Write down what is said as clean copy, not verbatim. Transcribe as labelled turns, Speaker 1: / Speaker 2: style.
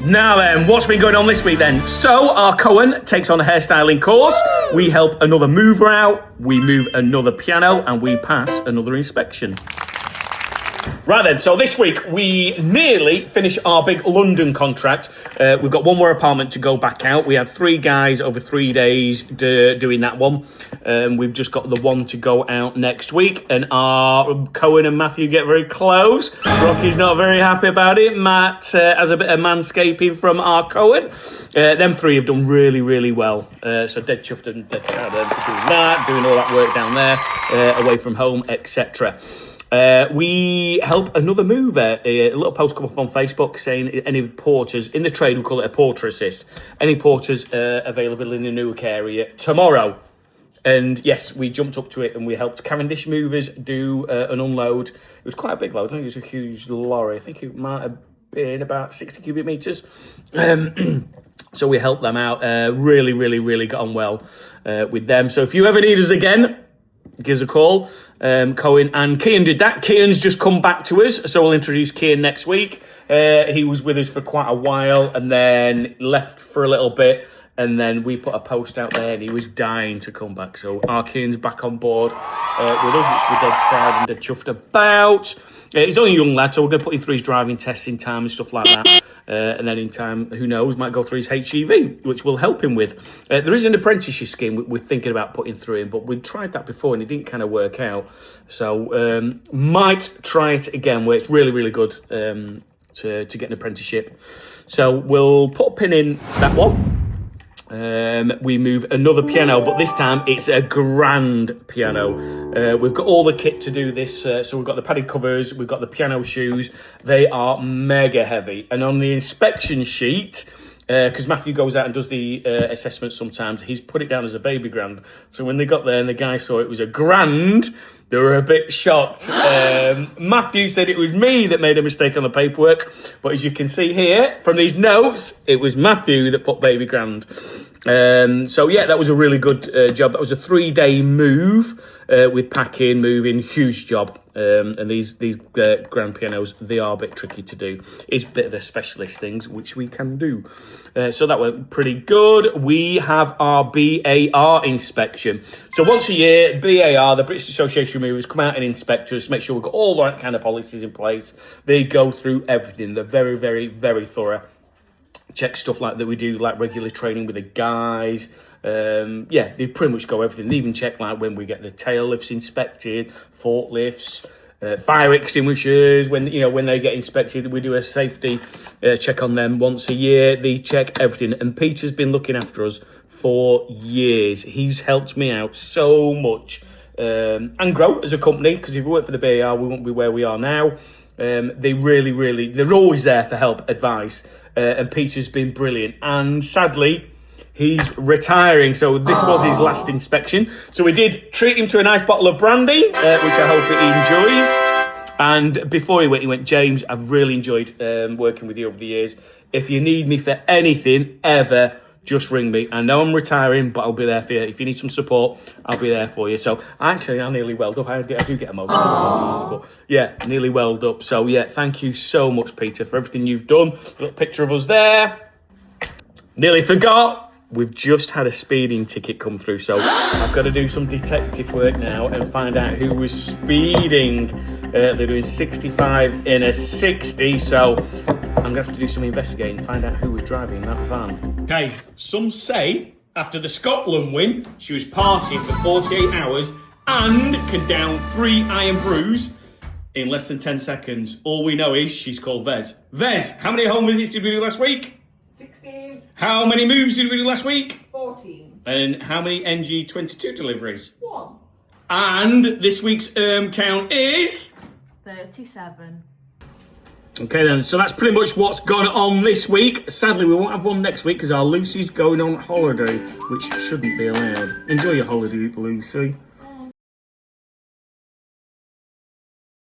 Speaker 1: Now then, what's been going on this week then? So, our Cohen takes on a hairstyling course. We help another mover out, we move another piano, and we pass another inspection. Right then, so this week we nearly finish our big London contract. We've got one more apartment to go back out. We had 3 guys over 3 days doing that one. We've just got the one to go out next week. And our Cohen and Matthew get very close. Rocky's not very happy about it. Matt has a bit of manscaping from our Cohen. Them 3 have done really, really well. So dead chuffed and dead proud of them for doing that, doing all that work down there, away from home, etc. We help another mover. A little post come up on Facebook saying any porters in the trade, we call it a porter assist. Any porters available in the Newark area tomorrow. And yes, we jumped up to it and we helped Cavendish movers do an unload. It was quite a big load. I think it was a huge lorry. I think it might have been about 60 cubic metres. So we helped them out. Really, really, really got on well with them. So if you ever need us again, give us a call. Cohen and Kian did that. Kian's just come back to us, so we'll introduce Kian next week. He was with us for quite a while and then left for a little bit, and then we put a post out there and he was dying to come back. So our Kian's back on board with us, which we're dead proud and dead chuffed about. He's only a young lad, so we're going to put him through his driving tests in time and stuff like that. And then in time, who knows, might go through his HGV, which will help him with. There is an apprenticeship scheme we're thinking about putting through him, but we tried that before and it didn't kind of work out. So might try it again, where it's really, really good to get an apprenticeship. So we'll put a pin in that one. We move another piano, but this time it's a grand piano. We've got all the kit to do this. So we've got the padded covers, we've got the piano shoes. They are mega heavy. And on the inspection sheet, because Matthew goes out and does the assessment sometimes, he's put it down as a baby grand. So when they got there and the guy saw it was a grand, they were a bit shocked. Matthew said it was me that made a mistake on the paperwork, but as you can see here from these notes, it was Matthew that put baby grand. So yeah, that was a really good job. That was a 3-day move with packing, moving, huge job. And these grand pianos, they are a bit tricky to do. It's a bit of the specialist things which we can do. So that went pretty good. We have our BAR inspection. So once a year, BAR, the British Association of Movers, come out and inspect us, make sure we've got all the right kind of policies in place. They go through everything. They're very, very, very thorough. Check stuff like that we do, like regular training with the guys. Yeah, they pretty much go everything. They even check like when we get the tail lifts inspected, forklifts, fire extinguishers. When they get inspected, we do a safety check on them once a year. They check everything, and Peter's been looking after us for years. He's helped me out so much and grow as a company, because if we weren't for the BAR, we wouldn't be where we are now. They really, really, they're always there for help, advice, and Peter's been brilliant. And sadly, he's retiring, so this was his last inspection. So we did treat him to a nice bottle of brandy, which I hope he enjoys. And before he went, James, I've really enjoyed working with you over the years. If you need me for anything ever, just ring me. I know I'm retiring, but I'll be there for you. If you need some support, I'll be there for you. So actually, I nearly welled up. I do get emotional sometimes, but yeah, nearly welled up. So yeah, thank you so much, Peter, for everything you've done. A little picture of us there. Nearly forgot. We've just had a speeding ticket come through, so I've got to do some detective work now and find out who was speeding. They're doing 65 in a 60, so I'm going to have to do some investigating and find out who was driving that van. Okay, some say after the Scotland win, she was partying for 48 hours and can down 3 iron brews in less than 10 seconds. All we know is she's called Vez. Vez, how many home visits did we do last week?
Speaker 2: 16.
Speaker 1: How many moves did we do last week?
Speaker 2: 14.
Speaker 1: And how many NG22 deliveries?
Speaker 2: 1.
Speaker 1: And this week's count is?
Speaker 2: 37.
Speaker 1: Okay then, so that's pretty much what's gone on this week. Sadly, we won't have one next week because our Lucy's going on holiday, which shouldn't be allowed. Enjoy your holiday, Lucy.